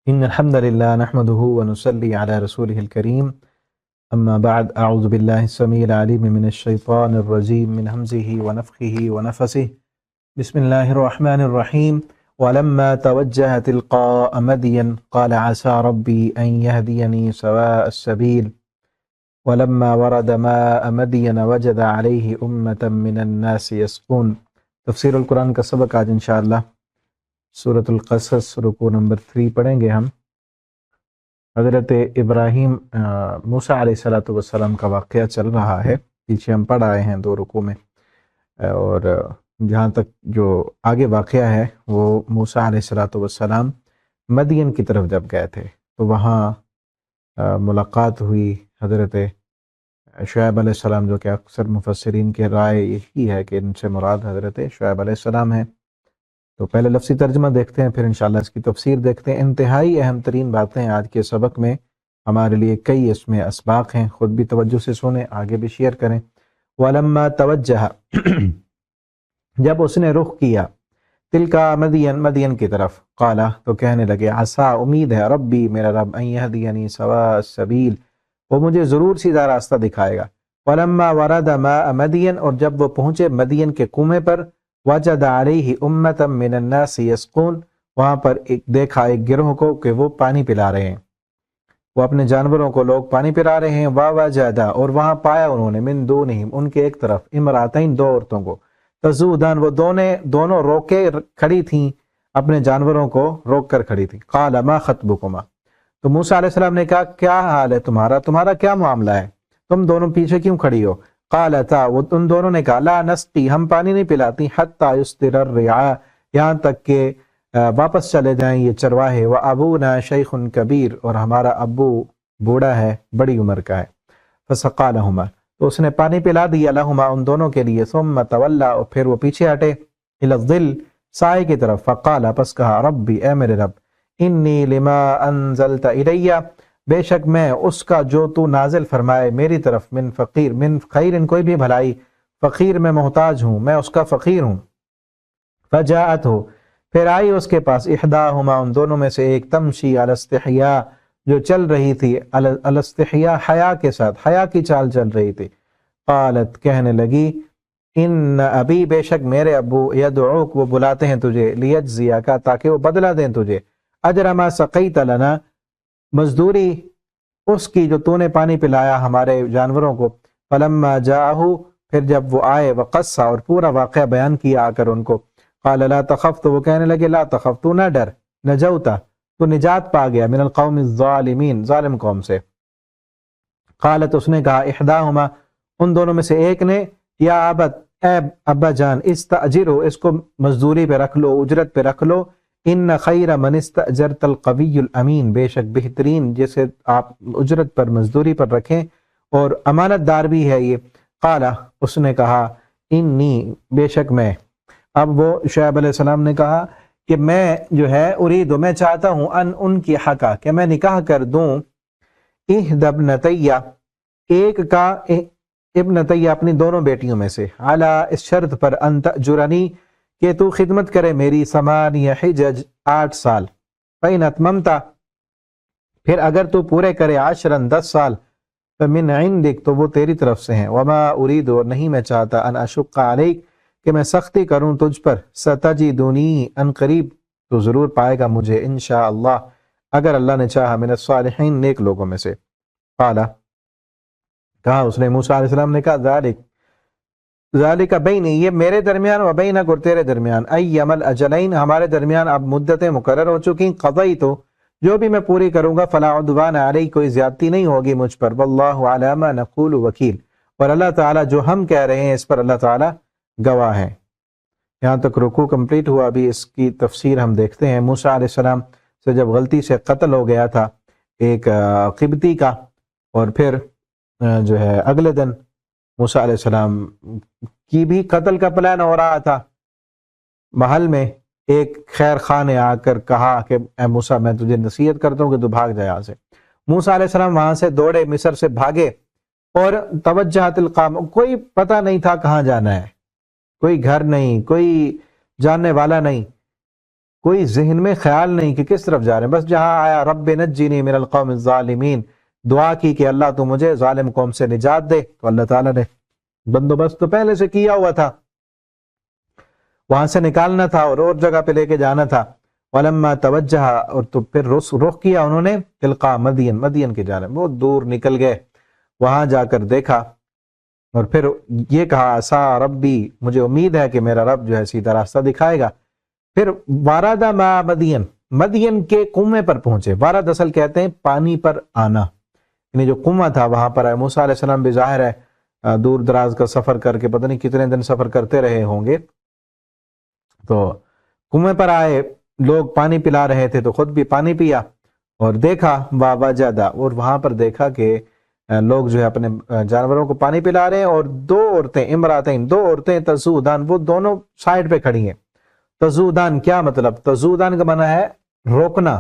إن الحمد لله نحمده ونصلي على رسوله الكريم أما بعد أعوذ بالله السميع العليم من الشيطان الرجيم من همزه ونفخه ونفسه بسم الله الرحمن الرحيم ولما توجه تلقاء مدين قال عسى ربي أن يهديني سواء السبيل ولما ورد ماء مدين وجد عليه أمة من الناس يسقون تفسیر القرآن کا سبق آج انشاءاللہ سورۃ القصص رکوع نمبر 3 پڑھیں گے ہم۔ حضرت ابراہیم موسیٰ علیہ السلام کا واقعہ چل رہا ہے، پیچھے ہم پڑھ آئے ہیں 2 رکوع میں، اور جہاں تک جو آگے واقعہ ہے وہ موسیٰ علیہ السلام مدین کی طرف جب گئے تھے تو وہاں ملاقات ہوئی حضرت شعیب علیہ السلام، جو کہ اکثر مفسرین کے رائے یہی ہے کہ ان سے مراد حضرت شعیب علیہ السلام ہیں۔ تو پہلے لفظی ترجمہ دیکھتے ہیں، پھر انشاءاللہ اس کی تفسیر دیکھتے ہیں۔ انتہائی اہم ترین باتیں آج کے سبق میں، ہمارے لیے کئی اس میں اسباق ہیں، خود بھی توجہ سے سنیں، آگے بھی شیئر کریں۔ وَلَمَّا تَوَجَّهَ جب اس نے رخ کیا، تلکا مدین کی طرف، قالا تو کہنے لگے، عسا امید ہے، ربی میرا رب، ان یہدینی سواء السبیل وہ مجھے ضرور سیدھا راستہ دکھائے گا۔ وَلَمَّا وَرَدَ مَاءَ مدین اور جب وہ پہنچے مدین کے کنویں پر، وجد علیہ امۃ من الناس یسقون وہاں پر دیکھا ایک گروہ کو کہ وہ پانی پلا رہے ہیں، وہ اپنے جانوروں کو لوگ پانی پلا رہے ہیں۔ ووجد اور وہاں پایا انہوں نے، من دونہم ان کے ایک طرف، امراتین 2 عورتوں کو، تذودان وہ دونوں روکے کھڑی تھیں، اپنے جانوروں کو روک کر کھڑی تھیں۔ قال ما خطبکما تو موسیٰ علیہ السلام نے کہا کیا حال ہے تمہارا کیا معاملہ ہے، تم دونوں پیچھے کیوں کھڑی ہو؟ قالتا وہ ان دونوں نے کہا، لا نسقی ہم پانی نہیں پلاتی، حتی یصدر الرعاء یہاں تک کہ واپس چلے جائیں یہ چرواہے، وابونا شیخ کبیر اور ہمارا ابو بوڑھا ہے، بڑی عمر کا ہے۔ فسقا لہما تو اس نے پانی پلا دیا، لہما ان دونوں کے لیے، ثم تولا اور پھر وہ پیچھے ہٹے، الی الظل سائے کی طرف، فقال پس کہا، ربی اے میرے رب، انی لما انزلت الیہ بے شک میں اس کا جو تو نازل فرمائے میری طرف، من خیر کوئی بھی بھلائی، فقیر میں محتاج ہوں، میں اس کا فقیر ہوں۔ فجاءت ہو پھر آئی اس کے پاس، احداہما ان دونوں میں سے ایک، تمشی علی استحیاء جو چل رہی تھی، علی استحیاء حیا کے ساتھ، حیا کی چال چل رہی تھی۔ قالت کہنے لگی، ان ابی بے شک میرے ابو، یدعوک وہ بلاتے ہیں تجھے، لیجزیک تاکہ وہ بدلہ دیں تجھے، اجر ما سقیت لنا مزدوری اس کی جو تو نے پانی پلایا ہمارے جانوروں کو۔ فلما جاءہ پھر جب وہ آئے، وقصہ اور پورا واقعہ بیان کیا آ کر ان کو، قال لا تخف تو وہ کہنے لگے، لا تخف تو نہ ڈر، نجوتا تو نجات پا گیا، من القوم الظالمین ظالم قوم سے۔ قالت اس نے کہا، احداہما ان دونوں میں سے ایک نے، یا ابت اے ابا جان، استاجرو اس کو مزدوری پہ رکھ لو، اجرت پہ رکھ لو، ان خیر من استاجرت القوی الامین بے شک بہترین جسے آپ اجرت پر مزدوری پر رکھیں اور امانت دار بھی ہے یہ۔ قال اس نے کہا، انی بے شک میں، اب وہ شعیب علیہ السلام نے کہا کہ میں جو ہے ارید میں چاہتا ہوں، ان کی حقا کہ میں نکاح کر دوں، احد ابنتیہ ایک کا، ابنتیہ اپنی دونوں بیٹیوں میں سے، علی اس شرط پر، ان تأجرنی کہ تو خدمت کرے میری، 8 حجج 8 سال، فإن اتممت پھر اگر تو پورے کرے، 10 سال، فمن عندک تو وہ تیری طرف سے ہیں، وما ارید اور نہیں میں چاہتا، ان اشق علیک کہ میں سختی کروں تجھ پر، ستجدنی ان قریب تو ضرور پائے گا مجھے، انشاءاللہ اگر اللہ نے چاہا، من الصالحین نیک لوگوں میں سے۔ قال کہا اس نے، موسیٰ علیہ السلام نے کہا، ذالک بینی یہ میرے درمیان، و بینک اور تیرے درمیان، ایما الاجلین ہمارے درمیان اب مدتیں مقرر ہو چکی، قضیت جو بھی میں پوری کروں گا، فلا عدوان علی کوئی زیادتی نہیں ہوگی مجھ پر، واللہ علی ما نقول وکیل اور اللہ تعالیٰ جو ہم کہہ رہے ہیں اس پر اللہ تعالیٰ گواہ ہے۔ یہاں تک رکوع کمپلیٹ ہوا، ابھی اس کی تفسیر ہم دیکھتے ہیں۔ موسیٰ علیہ السلام سے جب غلطی سے قتل ہو گیا تھا ایک قبطی کا، اور پھر جو ہے اگلے دن موسیٰ علیہ السلام کی بھی قتل کا پلان ہو رہا تھا، محل میں ایک خیر خواہ نے آ کر کہا کہ اے موسیٰ میں تجھے نصیحت کرتا ہوں کہ تو بھاگ جائے یہاں سے۔ موسیٰ علیہ السلام وہاں سے دوڑے، مصر سے بھاگے، اور توجہ تلقام کوئی پتہ نہیں تھا کہاں جانا ہے، کوئی گھر نہیں، کوئی جاننے والا نہیں، کوئی ذہن میں خیال نہیں کہ کس طرف جا رہے ہیں، بس جہاں آیا رب نجنی من القوم الظالمین، دعا کی کہ اللہ تو مجھے ظالم قوم سے نجات دے، تو اللہ تعالیٰ نے بندوبست تو پہلے سے کیا ہوا تھا، وہاں سے نکالنا تھا اور جگہ پہ لے کے جانا تھا۔ وَلَمَّا تَوَجَّهَ، اور تو پھر رخ کیا انہوں نے تلقا مدین کی جانب، بہت دور نکل گئے، وہاں جا کر دیکھا اور پھر یہ کہا عسا ربی، مجھے امید ہے کہ میرا رب جو ہے سیدھا راستہ دکھائے گا۔ پھر وارد ما مدین کے کنویں پر پہنچے، وارد اصل کہتے ہیں پانی پر آنا، یعنی جو کنواں تھا وہاں پر موسیٰ علیہ السلام بھی ظاہر ہے دور دراز کا سفر کر کے پتہ نہیں کتنے دن سفر کرتے رہے ہوں گے، تو کنویں پر آئے، لوگ پانی پلا رہے تھے تو خود بھی پانی پیا اور دیکھا وجد، اور وہاں پر دیکھا کہ لوگ جو ہے اپنے جانوروں کو پانی پلا رہے ہیں، اور دو عورتیں امراتین، دو عورتیں تزودان، وہ دونوں سائڈ پہ کھڑی ہیں۔ تزودان کیا مطلب؟ تزودان کا معنی ہے روکنا،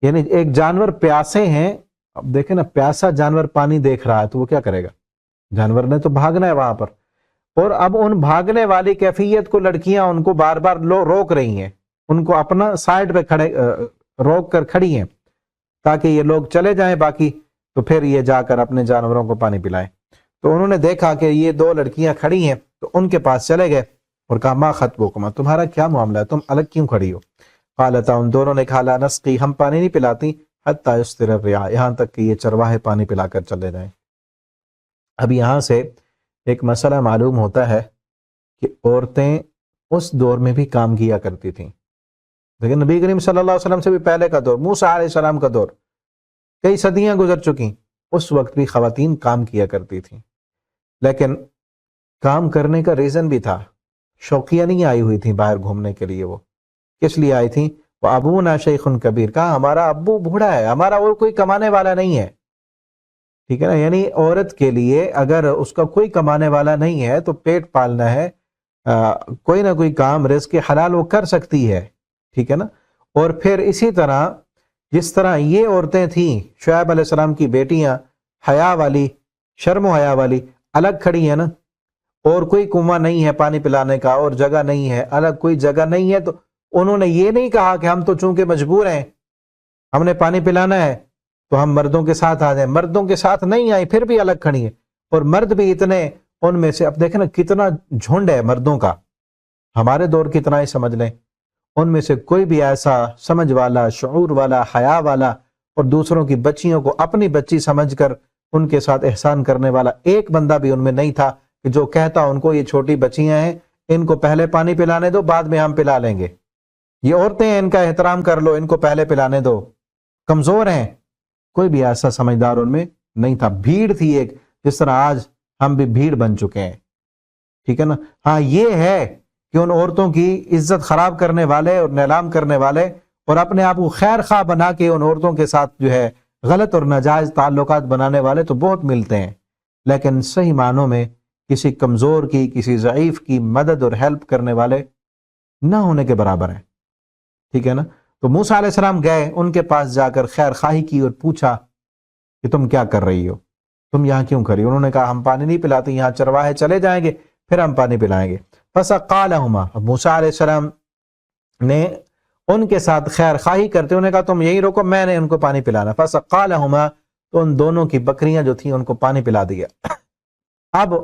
یعنی ایک جانور پیاسے ہیں، اب دیکھیں نا پیاسا جانور پانی دیکھ رہا ہے تو وہ کیا کرے گا؟ جانور نے تو بھاگنا ہے وہاں پر، اور اب ان بھاگنے والی کیفیت کو لڑکیاں ان کو بار بار روک رہی ہیں، ان کو اپنا سائڈ پہ کھڑے روک کر کھڑی ہیں تاکہ یہ لوگ چلے جائیں باقی، تو پھر یہ جا کر اپنے جانوروں کو پانی پلائیں۔ تو انہوں نے دیکھا کہ یہ دو لڑکیاں کھڑی ہیں تو ان کے پاس چلے گئے اور کہا ما خطبکما، تمہارا کیا معاملہ ہے، تم الگ کیوں کھڑی ہو؟ قالتا، ان دونوں نے کہا لا نسقی، ہم پانی نہیں پلاتی، حتی یصدر الرعاء، یہاں تک کہ یہ چرواہے پانی پلا کر چلے جائیں۔ اب یہاں سے ایک مسئلہ معلوم ہوتا ہے کہ عورتیں اس دور میں بھی کام کیا کرتی تھیں، لیکن نبی کریم صلی اللہ علیہ وسلم سے بھی پہلے کا دور، موسیٰ علیہ السلام کا دور، کئی صدیاں گزر چکی، اس وقت بھی خواتین کام کیا کرتی تھیں، لیکن کام کرنے کا ریزن بھی تھا، شوقیہ نہیں آئی ہوئی تھیں باہر گھومنے کے لیے، وہ کس لیے آئی تھیں؟ وَأَبُونَا شَيْخٌ کبیر، کہا ہمارا ابو بوڑھا ہے، ہمارا اور کوئی کمانے والا نہیں ہے، ٹھیک ہے نا، یعنی عورت کے لیے اگر اس کا کوئی کمانے والا نہیں ہے تو پیٹ پالنا ہے، کوئی نہ کوئی کام رزق حلال وہ کر سکتی ہے، ٹھیک ہے نا۔ اور پھر اسی طرح جس طرح یہ عورتیں تھیں، شعیب علیہ السلام کی بیٹیاں، حیا والی، شرم و حیا والی، الگ کھڑی ہیں نا، اور کوئی کنواں نہیں ہے پانی پلانے کا، اور جگہ نہیں ہے، الگ کوئی جگہ نہیں ہے، تو انہوں نے یہ نہیں کہا کہ ہم تو چونکہ مجبور ہیں، ہم نے پانی پلانا ہے تو ہم مردوں کے ساتھ آ جائیں، مردوں کے ساتھ نہیں آئیں، پھر بھی الگ کھڑی ہیں، اور مرد بھی اتنے، ان میں سے اب دیکھیں نا کتنا جھنڈ ہے مردوں کا، ہمارے دور کتنا ہی سمجھ لیں، ان میں سے کوئی بھی ایسا سمجھ والا، شعور والا، حیا والا، اور دوسروں کی بچیوں کو اپنی بچی سمجھ کر ان کے ساتھ احسان کرنے والا ایک بندہ بھی ان میں نہیں تھا کہ جو کہتا ان کو یہ چھوٹی بچیاں ہیں، ان کو پہلے پانی پلانے دو، بعد میں ہم پلا لیں گے، یہ عورتیں ہیں ان کا احترام کر لو، ان کو پہلے پلانے دو، کمزور ہیں، کوئی بھی ایسا سمجھدار ان میں نہیں تھا۔ بھیڑ تھی ایک، جس طرح آج ہم بھی بھیڑ بن چکے ہیں، ٹھیک ہے نا۔ ہاں یہ ہے کہ ان عورتوں کی عزت خراب کرنے والے اور نیلام کرنے والے اور اپنے آپ کو خیر خواہ بنا کے ان عورتوں کے ساتھ جو ہے غلط اور ناجائز تعلقات بنانے والے تو بہت ملتے ہیں، لیکن صحیح معنوں میں کسی کمزور کی، کسی ضعیف کی مدد اور ہیلپ کرنے والے نہ ہونے کے برابر ہیں، ٹھیک ہے نا۔ تو موسیٰ علیہ السلام گئے، ان کے پاس جا کر خیر خواہی کی اور پوچھا کہ تم کیا کر رہی ہو، تم یہاں کیوں کھڑی؟ انہوں نے کہا ہم پانی نہیں پلاتے، یہاں چرواہے چلے جائیں گے پھر ہم پانی پلائیں گے۔ فَسَقَّىٰ لَهُمَا، اب موسیٰ علیہ السلام نے ان کے ساتھ خیر خواہی کرتے انہوں نے کہا تم یہی رکو، میں نے ان کو پانی پلانا۔ فَسَقَّىٰ لَهُمَا، تو ان دونوں کی بکریاں جو تھیں ان کو پانی پلا دیا۔ اب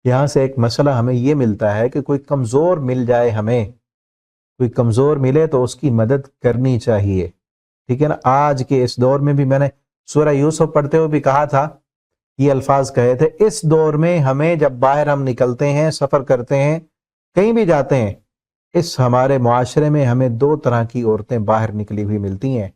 یہاں سے ایک مسئلہ ہمیں یہ ملتا ہے کہ کوئی کمزور مل جائے، ہمیں کوئی کمزور ملے تو اس کی مدد کرنی چاہیے، ٹھیک ہے نا۔ آج کے اس دور میں بھی میں نے سورہ یوسف پڑھتے ہوئے بھی کہا تھا، یہ الفاظ کہے تھے، اس دور میں ہمیں جب باہر ہم نکلتے ہیں، سفر کرتے ہیں، کہیں بھی جاتے ہیں، اس ہمارے معاشرے میں ہمیں دو طرح کی عورتیں باہر نکلی ہوئی ملتی ہیں۔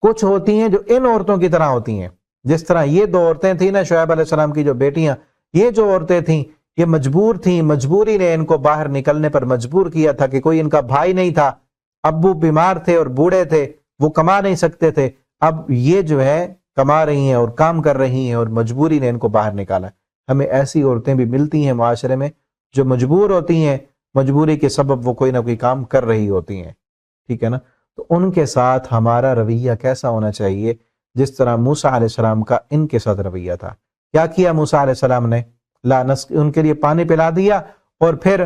کچھ ہوتی ہیں جو ان عورتوں کی طرح ہوتی ہیں، جس طرح یہ دو عورتیں تھیں نا، شعیب علیہ السلام کی جو بیٹیاں، یہ جو عورتیں تھیں یہ مجبور تھیں، مجبوری نے ان کو باہر نکلنے پر مجبور کیا تھا کہ کوئی ان کا بھائی نہیں تھا، ابو بیمار تھے اور بوڑھے تھے، وہ کما نہیں سکتے تھے، اب یہ جو ہے کما رہی ہیں اور کام کر رہی ہیں اور مجبوری نے ان کو باہر نکالا۔ ہمیں ایسی عورتیں بھی ملتی ہیں معاشرے میں جو مجبور ہوتی ہیں، مجبوری کے سبب وہ کوئی نہ کوئی کام کر رہی ہوتی ہیں، ٹھیک ہے نا۔ تو ان کے ساتھ ہمارا رویہ کیسا ہونا چاہیے؟ جس طرح موسیٰ علیہ السلام کا ان کے ساتھ رویہ تھا۔ کیا کیا موسیٰ علیہ السلام نے؟ لا نسقی، ان کے لیے پانی پلا دیا، اور پھر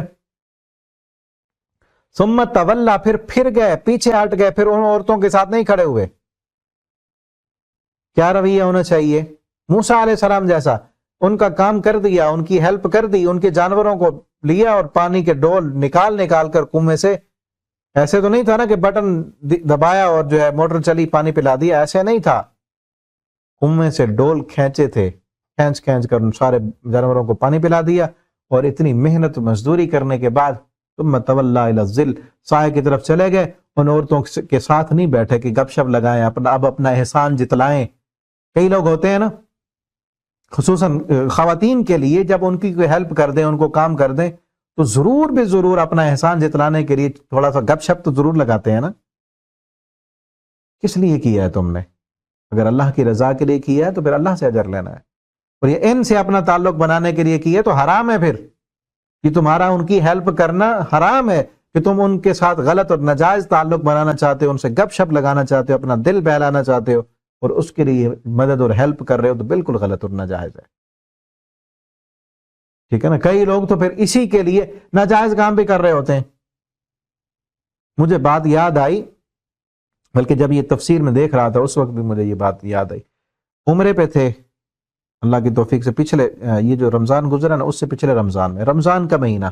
ثم تولا، پھر گئے، پیچھے ہٹ گئے، پھر ان عورتوں کے ساتھ نہیں کھڑے ہوئے. کیا رویہ ہونا چاہیے؟ موسیٰ علیہ السلام جیسا، ان کا کام کر دیا، ان کی ہیلپ کر دی، ان کے جانوروں کو لیا اور پانی کے ڈول نکال کر کنویں سے. ایسے تو نہیں تھا نا کہ بٹن دبایا اور جو ہے موٹر چلی پانی پلا دیا، ایسے نہیں تھا. کنویں سے ڈول کھینچے تھے، کھینچ کر ان سارے جانوروں کو پانی پلا دیا. اور اتنی محنت مزدوری کرنے کے بعد ثم تولا الی الظل، سائے کی طرف چلے گئے. ان عورتوں کے ساتھ نہیں بیٹھے کہ گپ شپ لگائیں، اب اپنا احسان جتلائیں. کئی لوگ ہوتے ہیں نا، خصوصاً خواتین کے لیے، جب ان کی کوئی ہیلپ کر دیں، ان کو کام کر دیں، تو ضرور اپنا احسان جتلانے کے لیے تھوڑا سا گپ شپ تو ضرور لگاتے ہیں نا. کس لیے کیا ہے تم نے؟ اگر اللہ کی رضا کے لیے کیا ہے تو پھر اللہ سے اجر لینا ہے. اور یہ ان سے اپنا تعلق بنانے کے لیے کیا ہے تو حرام ہے. پھر یہ تمہارا ان کی ہیلپ کرنا حرام ہے کہ تم ان کے ساتھ غلط اور ناجائز تعلق بنانا چاہتے ہو، ان سے گپ شپ لگانا چاہتے ہو، اپنا دل بہلانا چاہتے ہو، اور اس کے لیے مدد اور ہیلپ کر رہے ہو، تو بالکل غلط اور ناجائز ہے. ٹھیک ہے نا؟ کئی لوگ تو پھر اسی کے لیے ناجائز کام بھی کر رہے ہوتے ہیں. مجھے بات یاد آئی، بلکہ جب یہ تفسیر میں دیکھ رہا تھا اس وقت بھی مجھے یہ بات یاد آئی. عمرے پہ تھے اللہ کی توفیق سے، پچھلے یہ جو رمضان گزرا نا، اس سے پچھلے رمضان میں، رمضان کا مہینہ،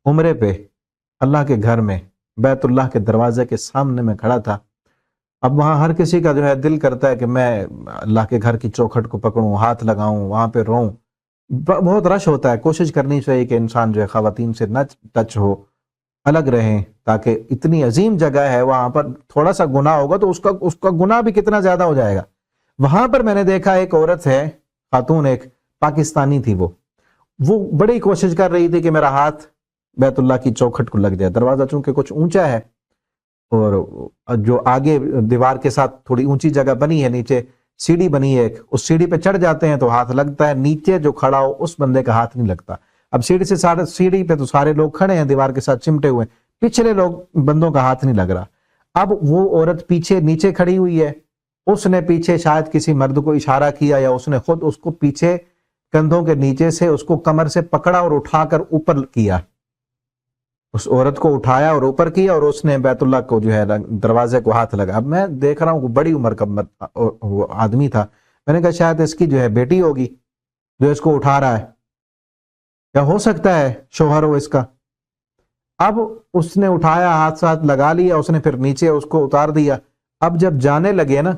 عمرے پہ اللہ کے گھر میں بیت اللہ کے دروازے کے سامنے میں کھڑا تھا. اب وہاں ہر کسی کا جو ہے دل کرتا ہے کہ میں اللہ کے گھر کی چوکھٹ کو پکڑوں، ہاتھ لگاؤں، وہاں پہ رہوں. بہت رش ہوتا ہے. کوشش کرنی چاہیے کہ انسان جو ہے خواتین سے نہ ٹچ ہو، الگ رہیں، تاکہ اتنی عظیم جگہ ہے وہاں پر تھوڑا سا گناہ ہوگا تو اس کا گناہ بھی کتنا زیادہ ہو جائے گا. وہاں پر میں نے دیکھا ایک عورت ہے، خاتون، ایک پاکستانی تھی، وہ بڑی کوشش کر رہی تھی کہ میرا ہاتھ بیت اللہ کی چوکھٹ کو لگ جائے. دروازہ چونکہ کچھ اونچا ہے اور جو آگے دیوار کے ساتھ تھوڑی اونچی جگہ بنی ہے، نیچے سیڑھی بنی ہے ایک، اس سیڑھی پہ چڑھ جاتے ہیں تو ہاتھ لگتا ہے، نیچے جو کھڑا ہو اس بندے کا ہاتھ نہیں لگتا. اب سیڑھی پہ تو سارے لوگ کھڑے ہیں دیوار کے ساتھ چمٹے ہوئے، پچھلے بندوں کا ہاتھ نہیں لگ رہا. اب وہ عورت پیچھے نیچے کھڑی ہوئی ہے، اس نے پیچھے شاید کسی مرد کو اشارہ کیا یا اس نے خود اس کو پیچھے کندھوں کے نیچے سے اس کو کمر سے پکڑا اور اٹھا کر اوپر کیا. اس عورت کو اٹھایا اور اوپر کیا اور اس نے بیت اللہ کو جو ہے دروازے کو ہاتھ لگا. اب میں دیکھ رہا ہوں کہ بڑی عمر کا آدمی تھا. میں نے کہا شاید اس کی جو ہے بیٹی ہوگی جو اس کو اٹھا رہا ہے، یا ہو سکتا ہے شوہر ہو اس کا. اب اس نے اٹھایا، ہاتھ ساتھ لگا لیا، اس نے پھر نیچے اس کو اتار دیا. اب جب جانے لگے نا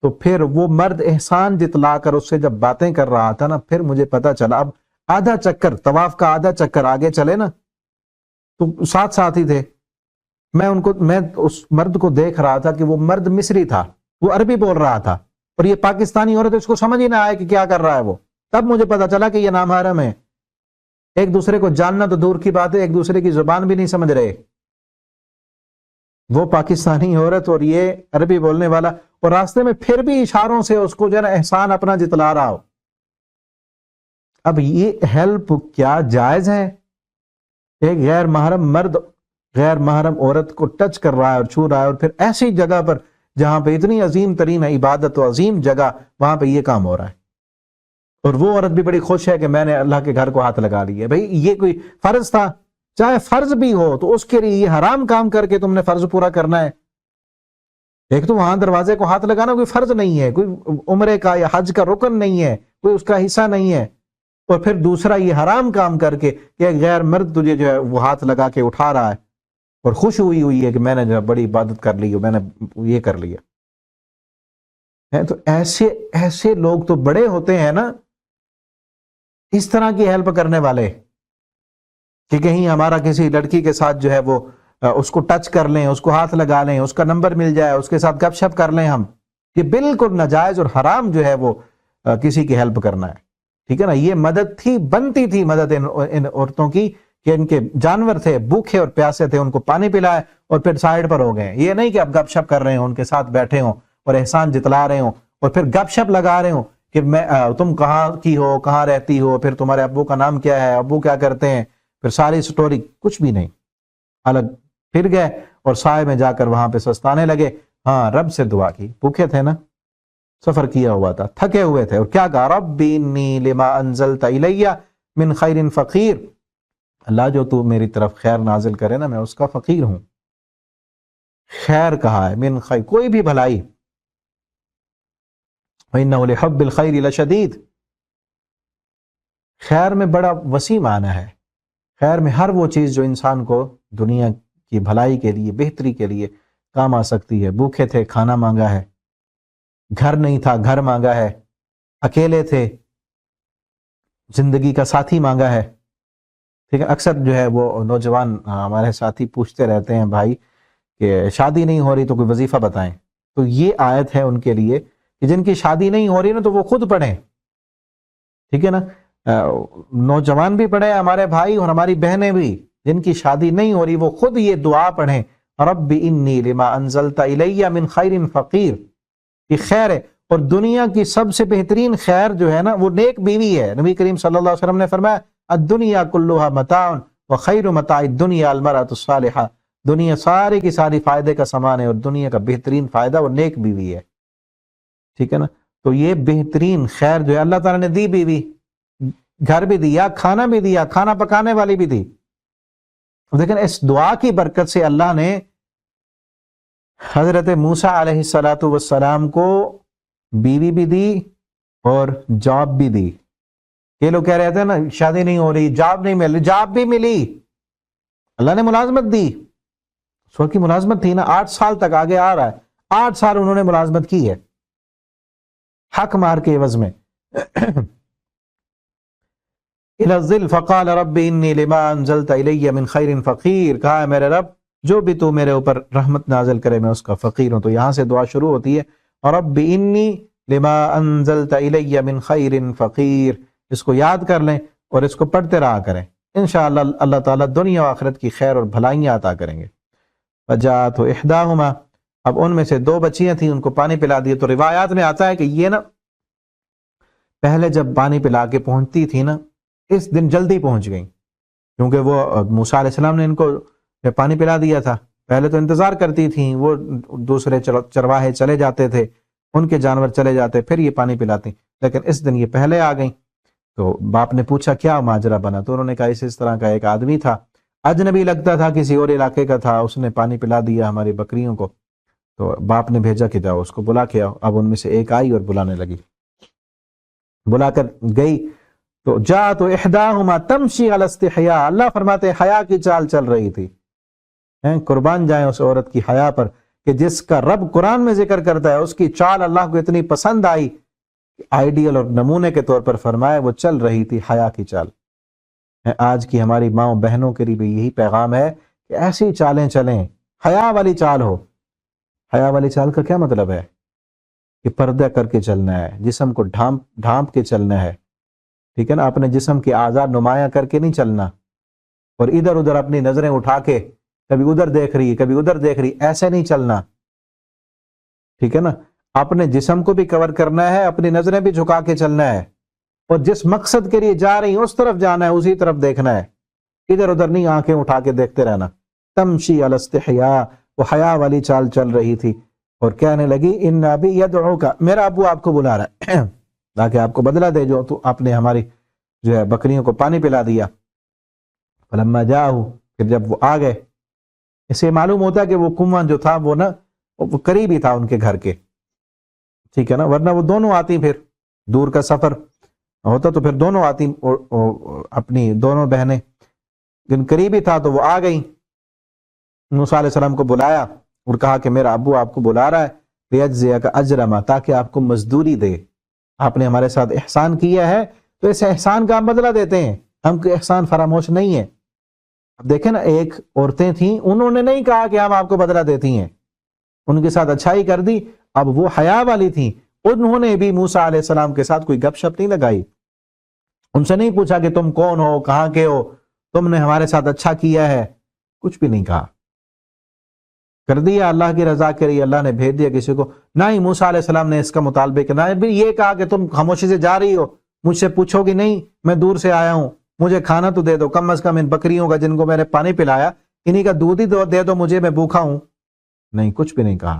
تو پھر وہ مرد احسان جتلا کر اس سے جب باتیں کر رہا تھا نا، پھر مجھے پتا چلا. اب آدھا چکر طواف کا آدھا چکر آگے چلے نا تو ساتھ ہی تھے. میں اس مرد کو دیکھ رہا تھا کہ وہ مرد مصری تھا، وہ عربی بول رہا تھا، اور یہ پاکستانی عورت، اس کو سمجھ ہی نہ آئے کہ کیا کر رہا ہے وہ. تب مجھے پتا چلا کہ یہ نامحرم ہے. ایک دوسرے کو جاننا تو دور کی بات ہے، ایک دوسرے کی زبان بھی نہیں سمجھ رہے. وہ پاکستانی عورت اور یہ عربی بولنے والا، اور راستے میں پھر بھی اشاروں سے اس کو جو ہے نا احسان اپنا جتلا رہا ہو. اب یہ ہیلپ کیا جائز ہے؟ ایک غیر محرم مرد غیر محرم عورت کو ٹچ کر رہا ہے اور چھو رہا ہے، اور پھر ایسی جگہ پر جہاں پہ اتنی عظیم ترین عبادت و عظیم جگہ، وہاں پہ یہ کام ہو رہا ہے. اور وہ عورت بھی بڑی خوش ہے کہ میں نے اللہ کے گھر کو ہاتھ لگا لیا. بھائی یہ کوئی فرض تھا؟ چاہے فرض بھی ہو تو اس کے لیے یہ حرام کام کر کے تم نے فرض پورا کرنا ہے. ایک تو وہاں دروازے کو ہاتھ لگانا کوئی فرض نہیں ہے، کوئی عمرے کا یا حج کا رکن نہیں ہے، کوئی اس کا حصہ نہیں ہے. اور پھر دوسرا یہ حرام کام کر کے کہ ایک غیر مرد تجھے جو ہے وہ ہاتھ لگا کے اٹھا رہا ہے اور خوش ہوئی ہے کہ میں نے جو بڑی عبادت کر لی، میں نے یہ کر لیا. تو ایسے لوگ تو بڑے ہوتے ہیں نا اس طرح کی ہیلپ کرنے والے، کہ کہیں ہمارا کسی لڑکی کے ساتھ جو ہے وہ اس کو ٹچ کر لیں، اس کو ہاتھ لگا لیں، اس کا نمبر مل جائے، اس کے ساتھ گپ شپ کر لیں ہم. یہ بالکل ناجائز اور حرام جو ہے وہ کسی کی ہیلپ کرنا ہے. ٹھیک ہے نا؟ یہ مدد تھی، بنتی تھی مدد ان عورتوں کی کہ ان کے جانور تھے، بھوکے اور پیاسے تھے، ان کو پانی پلائے اور پھر سائڈ پر ہو گئے. یہ نہیں کہ اب گپ شپ کر رہے ہوں، ان کے ساتھ بیٹھے ہوں اور احسان جتلا رہے ہوں اور پھر گپ شپ لگا رہے ہوں کہ تم کہاں کی ہو، کہاں رہتی ہو، پھر تمہارے ابو کا نام کیا ہے، ابو کیا کرتے ہیں، پھر ساری سٹوری. کچھ بھی نہیں. الگ پھر گئے اور سائے میں جا کر وہاں پہ سستانے لگے. ہاں، رب سے دعا کی، بھوکے تھے نا، سفر کیا ہوا تھا، تھکے ہوئے تھے، اور کیا کہا؟ رب انی لما انزلت الی من خیر فقیر. اللہ جو تو میری طرف خیر نازل کرے نا، میں اس کا فقیر ہوں. خیر کہا ہے، من خیر، کوئی بھی بھلائی. وَإِنَّهُ لِحُبِّ الْخَيْرِ لَشَدِيدٌ. خیر میں بڑا وسیع معنی ہے. خیر میں ہر وہ چیز جو انسان کو دنیا کی بھلائی کے لیے، بہتری کے لیے کام آ سکتی ہے. بھوکے تھے، کھانا مانگا ہے. گھر نہیں تھا، گھر مانگا ہے. اکیلے تھے، زندگی کا ساتھی مانگا ہے. ٹھیک ہے. اکثر جو ہے وہ نوجوان ہمارے ساتھی پوچھتے رہتے ہیں بھائی کہ شادی نہیں ہو رہی تو کوئی وظیفہ بتائیں. تو یہ آیت ہے ان کے لیے کہ جن کی شادی نہیں ہو رہی نا تو وہ خود پڑھیں. ٹھیک ہے نا. نوجوان بھی پڑھیں، ہمارے بھائی اور ہماری بہنیں بھی جن کی شادی نہیں ہو رہی وہ خود یہ دعا پڑھیں، رب انی لما انزلت الی من خیر فقیر. یہ خیر ہے. اور دنیا کی سب سے بہترین خیر جو ہے نا وہ نیک بیوی ہے. نبی کریم صلی اللہ علیہ وسلم نے فرمایا الدنیا کلها متاع وخیر متاع الدنیا المرأة الصالحہ. دنیا ساری کی ساری فائدے کا سامان ہے اور دنیا کا بہترین فائدہ وہ نیک بیوی ہے. ٹھیک ہے نا. تو یہ بہترین خیر جو ہے اللہ تعالیٰ نے دی. بیوی، گھر بھی دیا، کھانا بھی دیا، کھانا پکانے والی بھی دی. لیکن اس دعا کی برکت سے اللہ نے حضرت موسیٰ علیہ السلام کو بیوی بھی دی اور جاب بھی دی. یہ لوگ کہہ رہے تھے نا شادی نہیں ہو رہی، جاب نہیں مل رہی، جاب بھی ملی. اللہ نے ملازمت دی. اس وقت کی ملازمت تھی نا، 8 سال تک آگے آ رہا ہے. 8 سال انہوں نے ملازمت کی ہے حق مار کے عوض میں. إِلَى الظِّلْ فَقَالَ رَبِّ إِنِّي لِمَا أَنزَلْتَ إِلَيَّ مِنْ خَيْرٍ فَقِيرٌ. کہا ہے میرے رب جو بھی تو میرے اوپر رحمت نازل کرے میں اس کا فقیر ہوں. تو یہاں سے دعا شروع ہوتی ہے رب انی لما انزلت الی من خیر فقیر. اس کو یاد کر لیں اور اس کو پڑھتے رہا کریں. انشاءاللہ اللہ تعالیٰ دنیا و آخرت کی خیر اور بھلائیاں عطا کریں گے. فجاءت احداہما، اب ان میں سے 2 بچیاں تھیں، ان کو پانی پلا دیا. تو روایات میں آتا ہے کہ یہ نا پہلے جب پانی پلا کے پہنچتی تھی نا، اس دن جلدی پہنچ گئیں کیونکہ وہ موسیٰ علیہ السلام نے ان کو پانی پلا دیا تھا. پہلے تو انتظار کرتی تھیں، وہ دوسرے چرواہے چلے جاتے تھے، ان کے جانور چلے جاتے، پھر یہ پانی پلاتی. لیکن اس دن یہ پہلے آ گئیں. تو باپ نے پوچھا کیا ماجرا بنا؟ تو انہوں نے کہا اس طرح کا ایک آدمی تھا، اجنبی لگتا تھا، کسی اور علاقے کا تھا، اس نے پانی پلا دیا ہماری بکریوں کو. تو باپ نے بھیجا کہ جاؤ اس کو بلا کے آؤ. اب ان میں سے ایک آئی اور بلانے لگی، بلا کر گئی. تو جاءت احداہما تمشی علی استحیاء. اللہ فرماتے حیا کی چال چل رہی تھی. قربان جائیں اس عورت کی حیا پر کہ جس کا رب قرآن میں ذکر کرتا ہے اس کی چال اللہ کو اتنی پسند آئی کہ آئیڈیل اور نمونے کے طور پر فرمایا وہ چل رہی تھی حیا کی چال. آج کی ہماری ماؤں بہنوں کے لیے بھی یہی پیغام ہے کہ ایسی چالیں چلیں، حیا والی چال ہو. حیا والی چال کا کیا مطلب ہے؟ کہ پردہ کر کے چلنا ہے، جسم کو ڈھانپ کے چلنا ہے. ٹھیک ہے نا. اپنے جسم کے اعضاء نمایاں کر کے نہیں چلنا اور ادھر ادھر اپنی نظریں اٹھا کے کبھی ادھر دیکھ رہی کبھی ادھر دیکھ رہی، ایسے نہیں چلنا. ٹھیک ہے نا. اپنے جسم کو بھی کور کرنا ہے، اپنی نظریں بھی جھکا کے چلنا ہے اور جس مقصد کے لیے جا رہی اس طرف جانا ہے، اسی طرف دیکھنا ہے، ادھر ادھر نہیں آنکھیں اٹھا کے دیکھتے رہنا. تمشی علی استحیاء، وہ حیا والی چال چل رہی تھی اور کہنے لگی ان ابی یدعوک، میرا ابو آپ کو بلا رہا ہے تاکہ آپ کو بدلہ دے جو تو آپ نے ہماری جو ہے بکریوں کو پانی پلا دیا. فلما جاءہ، پھر جب وہ آ گئے، اسے معلوم ہوتا ہے کہ وہ کنواں جو تھا وہ نا وہ قریب ہی تھا ان کے گھر کے. ٹھیک ہے نا. ورنہ وہ دونوں آتی، پھر دور کا سفر ہوتا تو پھر دونوں آتی اپنی دونوں بہنیں، لیکن قریب ہی تھا تو وہ آ گئیں. موسیٰ علیہ السلام کو بلایا اور کہا کہ میرا ابو آپ کو بلا رہا ہے لیجزیک اجر ما، تاکہ آپ کو مزدوری دے. آپ نے ہمارے ساتھ احسان کیا ہے تو اس احسان کا ہم بدلہ دیتے ہیں، ہم کو احسان فراموش نہیں ہے. اب دیکھیں نا، ایک عورتیں تھیں، انہوں نے نہیں کہا کہ ہم آپ کو بدلہ دیتی ہیں، ان کے ساتھ اچھائی کر دی. اب وہ حیا والی تھیں، انہوں نے بھی موسیٰ علیہ السلام کے ساتھ کوئی گپ شپ نہیں لگائی. ان سے نہیں پوچھا کہ تم کون ہو، کہاں کے ہو، تم نے ہمارے ساتھ اچھا کیا ہے، کچھ بھی نہیں کہا. کر دیا اللہ کی رضا کے لیے، اللہ نے بھیج دیا کسی کو. نہ ہی موسیٰ علیہ السلام نے اس کا مطالبے کے، نہ بھی یہ کہا کہ تم خاموشی سے جا رہی ہو، مجھ سے پوچھو گی نہیں، میں دور سے آیا ہوں، مجھے کھانا تو دے دو، کم از کم ان بکریوں کا جن کو میں نے پانی پلایا انہی کا دودھ ہی دے دو مجھے، میں بھوکا ہوں. نہیں، کچھ بھی نہیں کہا.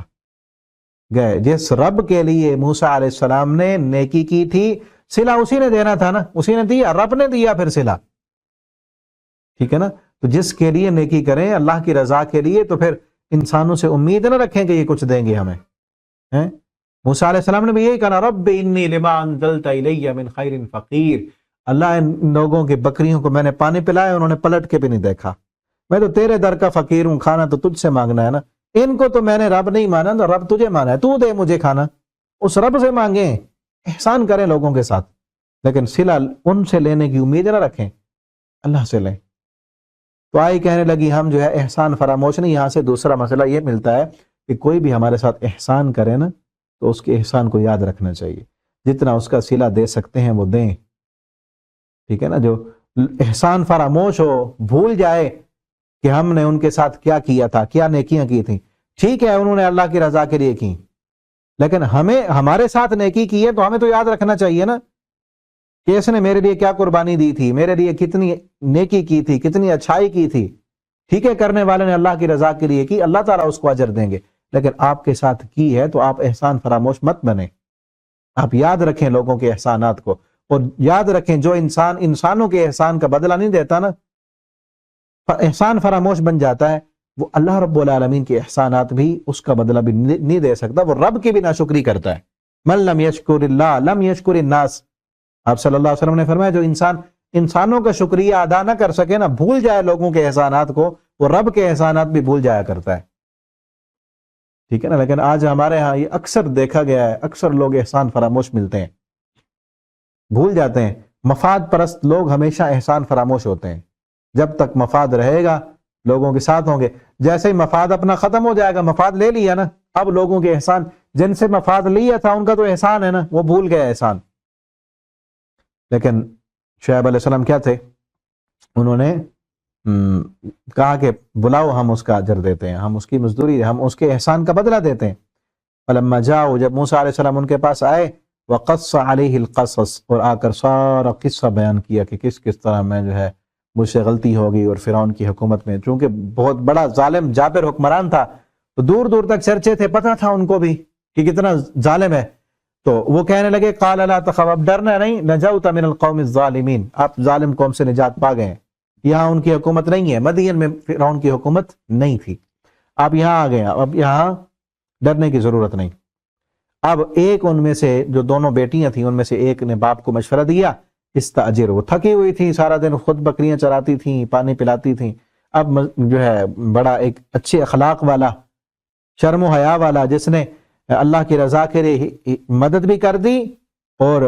گئے. جس رب کے لیے موسیٰ علیہ السلام نے نیکی کی تھی، صلہ اسی نے دینا تھا نا، اسی نے دیا، رب نے دیا پھر صلہ. ٹھیک ہے نا؟ تو جس کے لیے نیکی کریں اللہ کی رضا کے لیے، تو پھر انسانوں سے امید نہ رکھیں کہ یہ کچھ دیں گے ہمیں. موسیٰ علیہ السلام نے بھی یہی کہا، رب انی لما انزلت الی من خیر فقیر، اللہ ان لوگوں کی بکریوں کو میں نے پانی پلایا، انہوں نے پلٹ کے بھی نہیں دیکھا. میں تو تیرے در کا فقیر ہوں، کھانا تو تجھ سے مانگنا ہے نا. ان کو تو میں نے رب نہیں مانا، تو رب تجھے مانا ہے، تو دے مجھے کھانا. اس رب سے مانگیں، احسان کریں لوگوں کے ساتھ، لیکن صلہ ان سے لینے کی امید نہ رکھیں، اللہ سے لیں. تو آئی کہنے لگی ہم جو ہے احسان فراموش نہیں. یہاں سے دوسرا مسئلہ یہ ملتا ہے کہ کوئی بھی ہمارے ساتھ احسان کرے نا تو اس کے احسان کو یاد رکھنا چاہیے، جتنا اس کا صلہ دے سکتے ہیں وہ دیں. ٹھیک ہے نا؟ جو احسان فراموش ہو، بھول جائے کہ ہم نے ان کے ساتھ کیا کیا تھا، کیا نیکیاں کی تھیں. ٹھیک ہے انہوں نے اللہ کی رضا کے لیے کی، لیکن ہمارے ساتھ نیکی کی ہے تو ہمیں تو یاد رکھنا چاہیے نا کہ اس نے میرے لیے کیا قربانی دی تھی، میرے لیے کتنی نیکی کی تھی، کتنی اچھائی کی تھی. ٹھیک ہے کرنے والے نے اللہ کی رضا کے لیے کی، اللہ تعالیٰ اس کو اجر دیں گے، لیکن آپ کے ساتھ کی ہے تو آپ احسان فراموش مت بنیں. آپ یاد رکھیں لوگوں کے احسانات کو، اور یاد رکھیں جو انسان انسانوں کے احسان کا بدلہ نہیں دیتا نا، احسان فراموش بن جاتا ہے، وہ اللہ رب العالمین کے احسانات بھی اس کا بدلہ بھی نہیں دے سکتا، وہ رب کی بھی ناشکری کرتا ہے. من لم یشکر اللہ لم یشکر الناس، آپ صلی اللہ علیہ وسلم نے فرمایا جو انسان انسانوں کا شکریہ ادا نہ کر سکے نا، بھول جائے لوگوں کے احسانات کو، وہ رب کے احسانات بھی بھول جایا کرتا ہے. ٹھیک ہے نا؟ لیکن آج ہمارے ہاں یہ اکثر دیکھا گیا ہے، اکثر لوگ احسان فراموش ملتے ہیں، بھول جاتے ہیں. مفاد پرست لوگ ہمیشہ احسان فراموش ہوتے ہیں. جب تک مفاد رہے گا لوگوں کے ساتھ ہوں گے، جیسے ہی مفاد اپنا ختم ہو جائے گا، مفاد لے لیا نا، اب لوگوں کے احسان، جن سے مفاد لیا تھا ان کا تو احسان ہے نا، وہ بھول گئے احسان. لیکن شعیب علیہ السلام کیا تھے؟ انہوں نے کہا کہ بلاؤ، ہم اس کا اجر دیتے ہیں، ہم اس کی مزدوری، ہم اس کے احسان کا بدلہ دیتے ہیں. فلما جاؤ، جب موسیٰ علیہ السلام ان کے پاس آئے، وقص علیہ القصص، اور آ کر سارا قصہ بیان کیا کہ کس طرح میں جو ہے مجھ سے غلطی ہوگی، اور فرعون کی حکومت میں چونکہ بہت بڑا ظالم جابر حکمران تھا تو دور دور تک چرچے تھے، پتہ تھا ان کو بھی کہ کتنا ظالم ہے. تو وہ کہنے لگے قال لا تخف، اب ڈرنا نہیں، نجوت من القوم الظالمین، آپ ظالم قوم سے نجات پا گئے ہیں. یہاں ان کی حکومت نہیں ہے، مدین میں فرعون کی حکومت نہیں تھی، آپ یہاں آ گئے، اب یہاں ڈرنے کی ضرورت نہیں. اب ایک ان میں سے جو دونوں بیٹیاں تھیں ان میں سے ایک نے باپ کو مشورہ دیا، استاجر، وہ تھکی ہوئی تھی، سارا دن خود بکریاں چراتی تھیں، پانی پلاتی تھیں. اب جو ہے بڑا ایک اچھے اخلاق والا، شرم و حیا والا، جس نے اللہ کی رضا کے لیے مدد بھی کر دی اور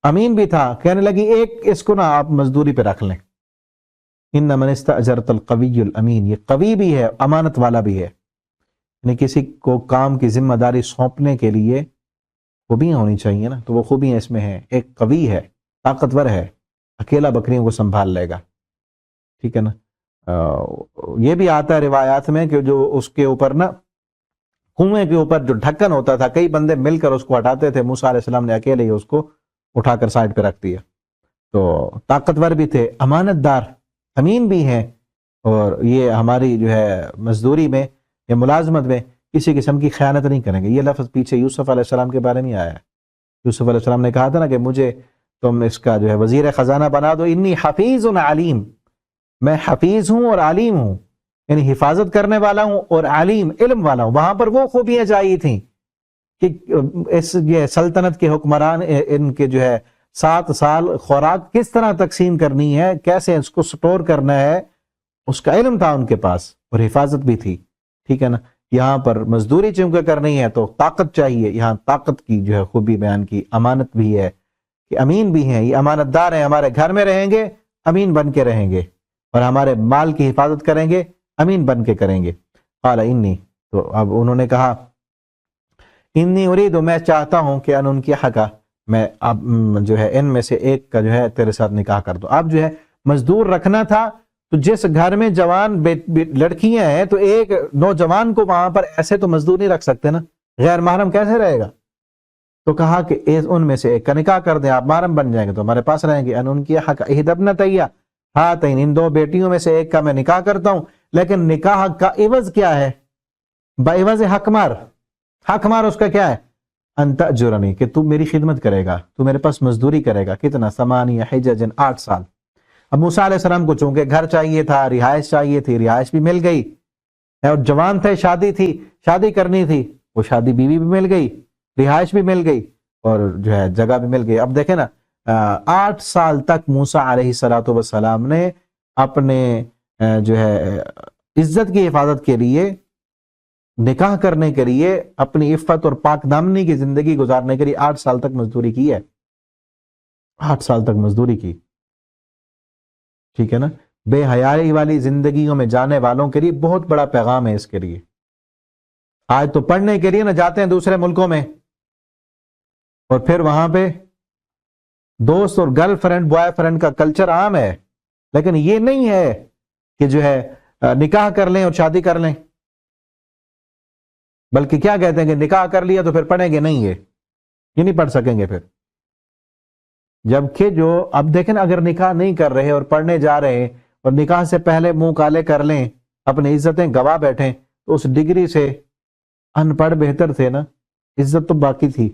امین بھی تھا، کہنے لگی ایک اس کو نا آپ مزدوری پہ رکھ لیں. ان من استاجرت القوی الامین، یہ قوی بھی ہے، امانت والا بھی ہے. یعنی کسی کو کام کی ذمہ داری سونپنے کے لیے خوبیاں ہونی چاہیے نا، تو وہ خوبیاں اس میں ہیں. ایک قوی ہے، طاقتور ہے، اکیلا بکریوں کو سنبھال لے گا. ٹھیک ہے نا؟ یہ بھی آتا ہے روایات میں کہ جو اس کے اوپر نا کنویں کے اوپر جو ڈھکن ہوتا تھا، کئی بندے مل کر اس کو ہٹاتے تھے، موسیٰ علیہ السلام نے اکیلے ہی اس کو اٹھا کر سائڈ پہ رکھ دیا. تو طاقتور بھی تھے، امانت دار، امین بھی ہیں، اور یہ ہماری جو ہے مزدوری میں یا ملازمت میں کسی قسم کی خیانت نہیں کریں گے. یہ لفظ پیچھے یوسف علیہ السلام کے بارے میں آیا ہے. یوسف علیہ السلام نے کہا تھا نا کہ مجھے تم اس کا جو ہے وزیر خزانہ بنا دو، انی حفیظ علیم، میں حفیظ ہوں اور عالم ہوں، یعنی حفاظت کرنے والا ہوں اور عالم، علم والا ہوں. وہاں پر وہ خوبیاں چاہیے تھیں کہ اس یہ سلطنت کے حکمران ان کے جو ہے 7 سال خوراک کس طرح تقسیم کرنی ہے، کیسے اس کو سٹور کرنا ہے، اس کا علم تھا ان کے پاس، اور حفاظت بھی تھی. ٹھیک ہے نا؟ یہاں پر مزدوری چونکہ کرنی ہے تو طاقت چاہیے، یہاں طاقت کی جو ہے خوبی بیان کی. امانت بھی ہے کہ امین بھی ہیں، یہ امانت دار ہیں، ہمارے گھر میں رہیں گے، امین بن کے رہیں گے، اور ہمارے مال کی حفاظت کریں گے، امین بن کے کریں گے. قال انی، تو اب انہوں نے کہا انی ارید، میں چاہتا ہوں کہ ان کی حقا، میں اب جو ہے ان میں سے ایک کا جو ہے تیرے ساتھ نکاح کر دو. اب جو ہے مزدور رکھنا تھا، تو جس گھر میں جوان لڑکیاں ہیں تو ایک نوجوان کو وہاں پر ایسے تو مزدور نہیں رکھ سکتے نا، غیر محرم کیسے رہے گا؟ تو کہا کہ ان میں سے ایک کا نکاح کر دیں، آپ محرم بن جائیں گے تو ہمارے پاس رہیں گے. ان کی حق احد ابنتیہ ہاتین، ان 2 بیٹیوں میں سے ایک کا میں نکاح کرتا ہوں، لیکن نکاح کا عوض کیا ہے؟ بعوض حقمار، حقمار اس کا کیا ہے؟ ان تأجرنی، کہ تو میری خدمت کرے گا، تو میرے پاس مزدوری کرے گا. کتنا؟ 8 حجج، 8 سال. اب موسیٰ علیہ السلام کو چونکہ گھر چاہیے تھا، رہائش چاہیے تھی، رہائش بھی مل گئی، اور جوان تھے، شادی کرنی تھی، وہ شادی بیوی بھی مل گئی، رہائش بھی مل گئی، اور جو ہے جگہ بھی مل گئی۔ اب دیکھیں نا 8 سال تک موسیٰ علیہ السلام نے اپنے جو ہے عزت کی حفاظت کے لیے، نکاح کرنے کے لیے، اپنی عفت اور پاک دامنی کی زندگی گزارنے کے لیے 8 سال تک مزدوری کی ہے، 8 سال تک مزدوری کی، ٹھیک ہے نا۔ بے حیائی والی زندگیوں میں جانے والوں کے لیے بہت بڑا پیغام ہے اس کے لیے۔ آج تو پڑھنے کے لیے نہ جاتے ہیں دوسرے ملکوں میں، اور پھر وہاں پہ دوست اور گرل فرینڈ بوائے فرینڈ کا کلچر عام ہے، لیکن یہ نہیں ہے کہ جو ہے نکاح کر لیں اور شادی کر لیں، بلکہ کیا کہتے ہیں کہ نکاح کر لیا تو پھر پڑھیں گے نہیں، یہ نہیں پڑھ سکیں گے پھر۔ جبکہ جو اب دیکھیں نا، اگر نکاح نہیں کر رہے اور پڑھنے جا رہے ہیں اور نکاح سے پہلے منہ کالے کر لیں، اپنی عزتیں گوا بیٹھیں، تو اس ڈگری سے ان پڑھ بہتر تھے نا، عزت تو باقی تھی۔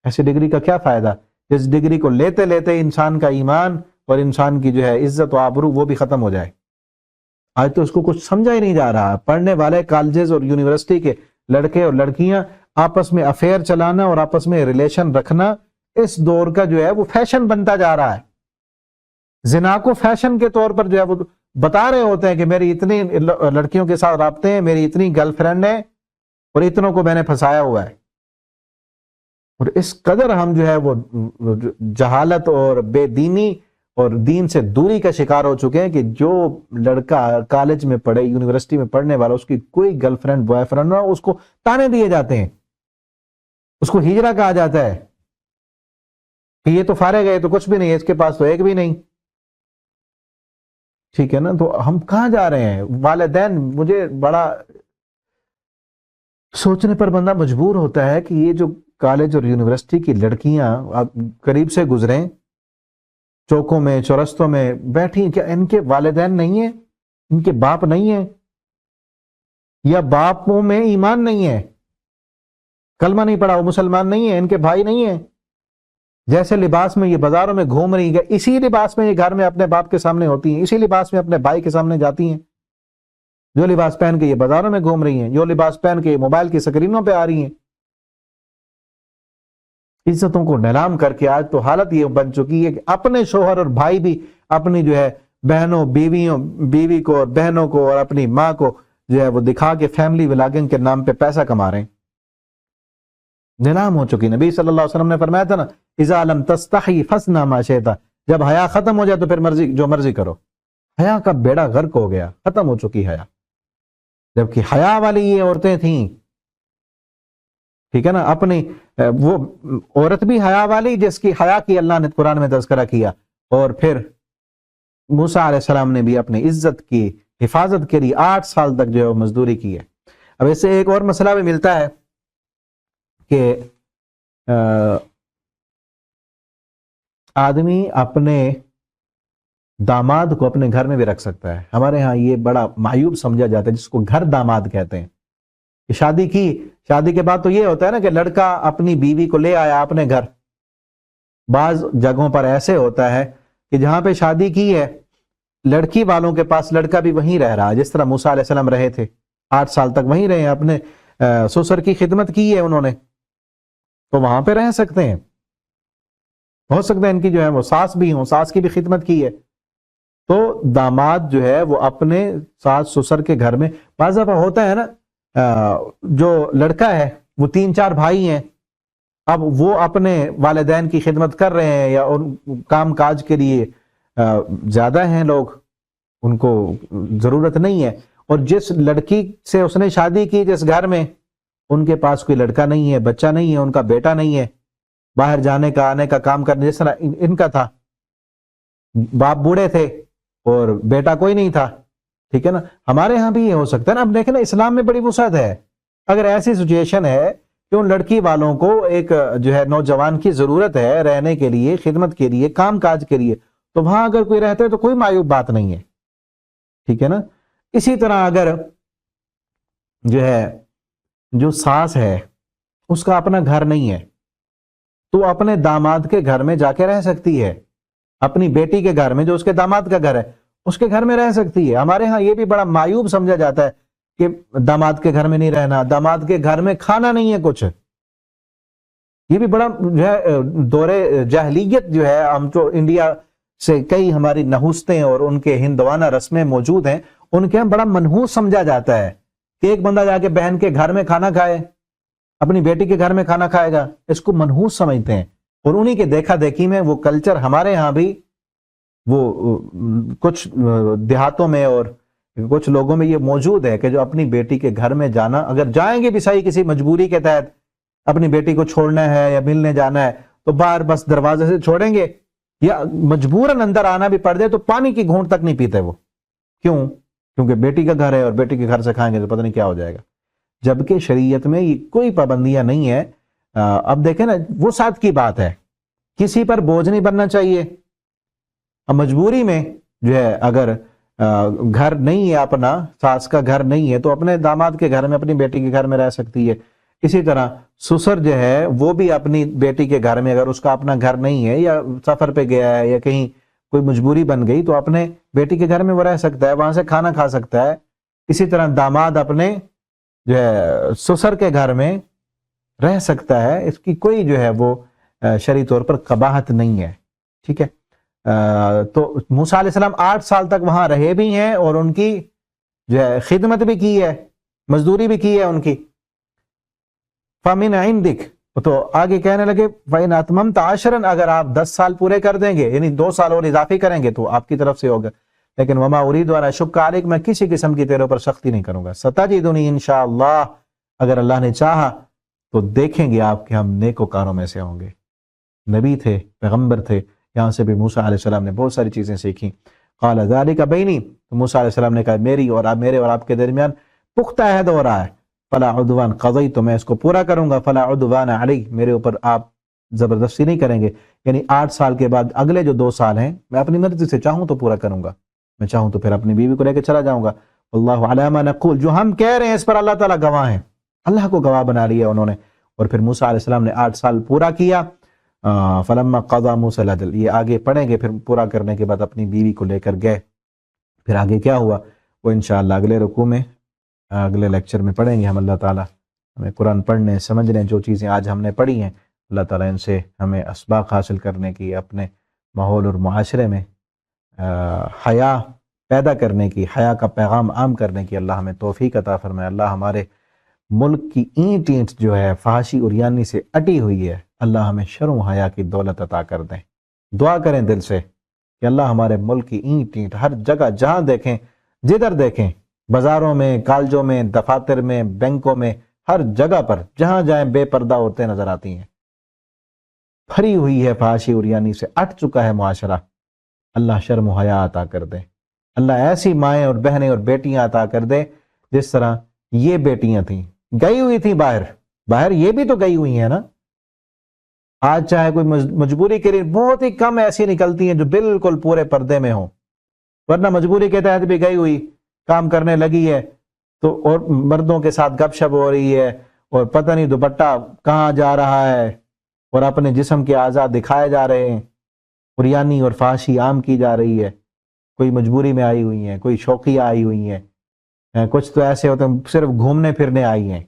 ایسی ڈگری کا کیا فائدہ جس ڈگری کو لیتے لیتے انسان کا ایمان اور انسان کی جو ہے عزت و آبرو وہ بھی ختم ہو جائے۔ آج تو اس کو کچھ سمجھا ہی نہیں جا رہا۔ پڑھنے والے کالجز اور یونیورسٹی کے لڑکے اور لڑکیاں آپس میں افیئر چلانا اور آپس میں ریلیشن رکھنا اس دور کا جو ہے وہ فیشن بنتا جا رہا ہے۔ زنا کو فیشن کے طور پر جو ہے وہ بتا رہے ہوتے ہیں کہ میری اتنی لڑکیوں کے ساتھ رابطے ہیں، میری اتنی گرل فرینڈ ہیں، اور اتنوں کو میں نے پھنسایا ہوا ہے۔ اور اس قدر ہم جو ہے وہ جہالت اور بے دینی اور دین سے دوری کا شکار ہو چکے ہیں کہ جو لڑکا کالج میں پڑھے، یونیورسٹی میں پڑھنے والا، اس کی کوئی گرل فرینڈ بوائے فرینڈ نہ ہو، اس کو تانے دیے جاتے ہیں، اس کو ہجرا کہا جاتا ہے کہ یہ تو فارغ ہے، تو کچھ بھی نہیں ہے اس کے پاس، تو ایک بھی نہیں، ٹھیک ہے نا۔ تو ہم کہاں جا رہے ہیں؟ والدین، مجھے بڑا سوچنے پر بندہ مجبور ہوتا ہے کہ یہ جو کالج اور یونیورسٹی کی لڑکیاں آپ قریب سے گزریں، چوکوں میں چورستوں میں بیٹھی، کیا ان کے والدین نہیں ہیں؟ ان کے باپ نہیں ہیں؟ یا باپوں میں ایمان نہیں ہے، کلمہ نہیں پڑھا، وہ مسلمان نہیں ہے، ان کے بھائی نہیں ہیں؟ جیسے لباس میں یہ بازاروں میں گھوم رہی ہے، اسی لباس میں یہ گھر میں اپنے باپ کے سامنے ہوتی ہیں، اسی لباس میں اپنے بھائی کے سامنے جاتی ہیں، جو لباس پہن کے یہ بازاروں میں گھوم رہی ہیں، جو لباس پہن کے موبائل کی سکرینوں پہ آ رہی ہیں۔ عزتوں کو نیلام کر کے آج تو حالت یہ بن چکی ہے کہ اپنے شوہر اور بھائی بھی اپنی جو ہے بہنوں، بیوی کو اور بہنوں کو اور اپنی ماں کو جو ہے وہ دکھا کے فیملی ولاگنگ کے نام پہ پیسہ کما رہے ہیں، نیلام ہو چکی۔ نبی صلی اللہ علیہ وسلم نے فرمایا تھا نا، اذا لم تستحی فاصنع ما شئت، جب حیا ختم ہو جائے تو پھر جو مرضی کرو۔ حیا کا بیڑا غرق ہو گیا، ختم ہو چکی حیا، جبکہ حیا والی یہ عورتیں تھیں، ٹھیک ہے نا۔ اپنی وہ عورت بھی حیا والی جس کی حیا کی اللہ نے قرآن میں تذکرہ کیا، اور پھر موسیٰ علیہ السلام نے بھی اپنی عزت کی حفاظت کے لیے 8 سال تک جو ہے وہ مزدوری کی ہے۔ اب اس سے ایک اور مسئلہ بھی ملتا ہے کہ آدمی اپنے داماد کو اپنے گھر میں بھی رکھ سکتا ہے۔ ہمارے ہاں یہ بڑا معیوب سمجھا جاتا ہے، جس کو گھر داماد کہتے ہیں۔ شادی کی، شادی کے بعد تو یہ ہوتا ہے نا کہ لڑکا اپنی بیوی کو لے آیا اپنے گھر۔ بعض جگہوں پر ایسے ہوتا ہے کہ جہاں پہ شادی کی ہے، لڑکی والوں کے پاس لڑکا بھی وہیں رہ رہا ہے، جس طرح موسیٰ علیہ السلام رہے تھے، 8 سال تک وہیں رہے، اپنے سسر کی خدمت کی ہے انہوں نے، تو وہاں پہ رہ سکتے ہیں۔ ہو سکتا ہے ان کی جو ہے وہ ساس بھی ہوں، ساس کی بھی خدمت کی ہے، تو داماد جو ہے وہ اپنے ساس سسر کے گھر میں، بعض دفعہ ہوتا ہے نا جو لڑکا ہے وہ 3-4 بھائی ہیں، اب وہ اپنے والدین کی خدمت کر رہے ہیں، یا ان کام کاج کے لیے زیادہ ہیں لوگ، ان کو ضرورت نہیں ہے، اور جس لڑکی سے اس نے شادی کی جس گھر میں، ان کے پاس کوئی لڑکا نہیں ہے، بچہ نہیں ہے، ان کا بیٹا نہیں ہے، باہر جانے کا آنے کا کام کرنے، جس طرح ان کا تھا، باپ بوڑھے تھے اور بیٹا کوئی نہیں تھا، ٹھیک ہے نا۔ ہمارے ہاں بھی یہ ہو سکتا ہے نا۔ اب دیکھیں نا، اسلام میں بڑی وسعت ہے، اگر ایسی سچویشن ہے کہ ان لڑکی والوں کو ایک جو ہے نوجوان کی ضرورت ہے رہنے کے لیے، خدمت کے لیے، کام کاج کے لیے، تو وہاں اگر کوئی رہتا ہے تو کوئی معیوب بات نہیں ہے، ٹھیک ہے نا۔ اسی طرح اگر جو ہے جو ساس ہے اس کا اپنا گھر نہیں ہے تو اپنے داماد کے گھر میں جا کے رہ سکتی ہے، اپنی بیٹی کے گھر میں، جو اس کے داماد کا گھر ہے اس کے گھر میں رہ سکتی ہے۔ ہمارے ہاں یہ بھی بڑا معیوب سمجھا جاتا ہے کہ داماد کے گھر میں نہیں رہنا، داماد کے گھر میں کھانا نہیں ہے کچھ، یہ بھی بڑا جو ہے دور جاہلیت جو ہے، ہم تو انڈیا سے کئی ہماری نحوستیں اور ان کے ہندوانہ رسمیں موجود ہیں، ان کے ہم بڑا منحوس سمجھا جاتا ہے کہ ایک بندہ جا کے بہن کے گھر میں کھانا کھائے، اپنی بیٹی کے گھر میں کھانا کھائے گا، اس کو منحوس سمجھتے ہیں۔ اور انہی کے دیکھا دیکھی میں وہ کلچر ہمارے ہاں بھی وہ کچھ دیہاتوں میں اور کچھ لوگوں میں یہ موجود ہے کہ جو اپنی بیٹی کے گھر میں جانا، اگر جائیں گے بھی صحیح کسی مجبوری کے تحت، اپنی بیٹی کو چھوڑنا ہے یا ملنے جانا ہے تو باہر بس دروازے سے چھوڑیں گے، یا مجبوراً اندر آنا بھی پڑ جائے تو پانی کی گھونٹ تک نہیں پیتے وہ۔ کیوں؟ کیونکہ بیٹی کا گھر ہے اور بیٹی کے گھر سے کھائیں گے تو پتہ نہیں کیا ہو جائے گا، جبکہ شریعت میں یہ کوئی پابندیاں نہیں ہے۔ اب دیکھیں نا، وہ ساتھ کی بات ہے، کسی پر بوجھ نہیں بننا چاہیے۔ اب مجبوری میں جو ہے اگر گھر نہیں ہے، اپنا ساس کا گھر نہیں ہے تو اپنے داماد کے گھر میں، اپنی بیٹی کے گھر میں رہ سکتی ہے۔ اسی طرح سسر جو ہے وہ بھی اپنی بیٹی کے گھر میں، اگر اس کا اپنا گھر نہیں ہے یا سفر پہ گیا ہے یا کہیں کوئی مجبوری بن گئی تو اپنے بیٹی کے گھر میں وہ رہ سکتا ہے، وہاں سے کھانا کھا سکتا ہے۔ اسی طرح داماد اپنے جو ہے سسر کے گھر میں رہ سکتا ہے، اس کی کوئی جو ہے وہ شرعی طور پر قباحت نہیں ہے، ٹھیک ہے۔ تو موسیٰ علیہ السلام 8 سال تک وہاں رہے بھی ہیں اور ان کی جو ہے خدمت بھی کی ہے، مزدوری بھی کی ہے ان کی۔ فَمِنْ عِنْدِكَ، تو آگے کہنے لگے وَإِنْ أَتْمَمْتَ عَشْرًا، اگر آپ 10 سال پورے کر دیں گے، یعنی 2 سال اور اضافی کریں گے تو آپ کی طرف سے ہوگا، لیکن وَمَا أُرِيدُ أَنْ أَشُقَّ عَلَيْكَ، میں کسی قسم کی تیرے اوپر سختی نہیں کروں گا۔ سَتَجِدُنِي إِنْ شَاءَ اللَّهُ، اگر اللہ نے چاہا تو دیکھیں گے آپ کہ ہم نیکوکاروں میں سے ہوں گے۔ نبی تھے، پیغمبر تھے، یہاں سے بھی موسیٰ علیہ السلام نے بہت ساری چیزیں سیکھیں۔ قال ذلك بینی، تو موسیٰ علیہ السلام نے کہا میرے اور آپ کے درمیان پختہ عہد ہو رہا ہے، فلا عدوان قضی، تو میں اس کو پورا کروں گا، فلا عدوان علی، میرے اوپر آپ زبردستی نہیں کریں گے، یعنی 8 سال کے بعد اگلے جو 2 سال ہیں میں اپنی مرضی سے چاہوں تو پورا کروں گا، میں چاہوں تو پھر اپنی بیوی کو لے کے چلا جاؤں گا۔ واللہ علی ما نقول، جو ہم کہہ رہے ہیں اس پر اللہ تعالیٰ گواہ ہیں، اللہ کو گواہ بنا لیا انہوں نے۔ اور پھر موسیٰ علیہ السلام نے 8 سال پورا کیا۔ فلما قضى موسى الأجل، یہ آگے پڑھیں گے، پھر پورا کرنے کے بعد اپنی بیوی کو لے کر گئے، پھر آگے کیا ہوا وہ انشاءاللہ اگلے رکوع میں، اگلے لیکچر میں پڑھیں گے ہم۔ اللہ تعالیٰ ہمیں قرآن پڑھنے، سمجھنے، جو چیزیں آج ہم نے پڑھی ہیں اللہ تعالیٰ ان سے ہمیں اسباق حاصل کرنے کی، اپنے ماحول اور معاشرے میں حیا پیدا کرنے کی، حیا کا پیغام عام کرنے کی اللہ ہمیں توفیق عطا فرمائے۔ اللہ ہمارے ملک کی اینٹ اینٹ جو ہے فحاشی اور یانی سے اٹی ہوئی ہے، اللہ ہمیں شرم و حیا کی دولت عطا کر دیں۔ دعا کریں دل سے کہ اللہ ہمارے ملک کی اینٹ اینٹ ہر جگہ، جہاں دیکھیں، جدھر دیکھیں، بازاروں میں، کالجوں میں، دفاتر میں، بینکوں میں، ہر جگہ پر جہاں جائیں بے پردہ عورتیں نظر آتی ہیں، بھری ہوئی ہے فحاشی اور یانی سے، اٹ چکا ہے معاشرہ۔ اللہ شرم و حیا عطا کر دے، اللہ ایسی مائیں اور بہنیں اور بیٹیاں عطا کر دے جس طرح یہ بیٹیاں تھیں، گئی ہوئی تھی باہر یہ بھی تو گئی ہوئی ہیں نا۔ آج چاہے کوئی مجبوری کے لیے، بہت ہی کم ایسی نکلتی ہیں جو بالکل پورے پردے میں ہوں، ورنہ مجبوری کے تحت بھی گئی ہوئی کام کرنے لگی ہے تو، اور مردوں کے ساتھ گپ شپ ہو رہی ہے اور پتہ نہیں دوپٹہ کہاں جا رہا ہے اور اپنے جسم کے اعضاء دکھائے جا رہے ہیں، عریانی اور فحاشی عام کی جا رہی ہے۔ کوئی مجبوری میں آئی ہوئی ہیں، کوئی شوقیہ آئی ہوئی ہیں، کچھ تو ایسے ہوتے ہیں صرف گھومنے پھرنے آئی ہیں،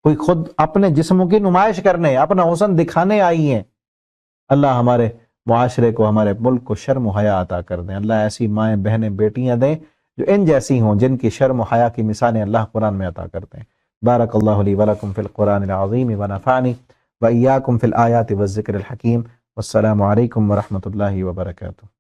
کوئی خود اپنے جسموں کی نمائش کرنے، اپنا حسن دکھانے آئی ہیں۔ اللہ ہمارے معاشرے کو، ہمارے ملک کو شرم و حیا عطا کر دیں۔ اللہ ایسی مائیں، بہنیں، بیٹیاں دیں جو ان جیسی ہوں، جن کی شرم و حیا کی مثالیں اللہ قرآن میں عطا کرتے ہیں۔ بارک اللہ لی ولکم فی القرآن العظیم ونفعنی وإیاکم فی الآیات والذکر الحکیم۔ والسلام علیکم ورحمۃ اللہ وبرکاتہ۔